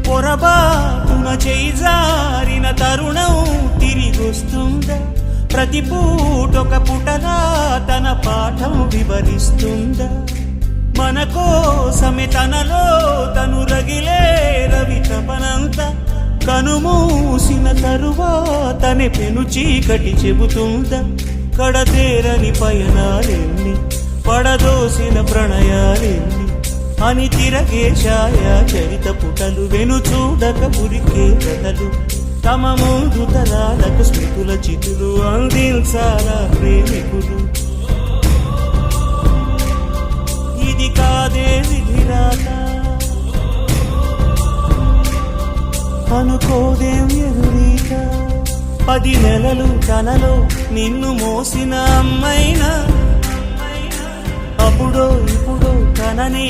పొరబాటున చేజారిన తరుణం తిరిగొస్తుందా? ప్రతి పూటొక పుటలా తన పాఠం వివరిస్తుందా? మన కోసమే తనలో తను రగిలే రవి తపనంత కనుమూసిన తరువాతనే పెను చీకటి చెబుతుందా? కడతేరని పయనాలెన్ని, పడదోసిన ప్రణయాలెన్ని అని తిరగే ఛాయా చరిత పుటలు, వెను చూడక ఉరికే కథలు, తమ ముందు తరాలకు స్మృతుల చితులు అందించాలా ప్రేమికులు. ఇది కాదే విధిరాత, అనుకోదేం ఎదురీత. 10 నెలలు తనలో నిన్ను మోసిన అమ్మైనా, అప్పుడో ఇప్పుడో తనని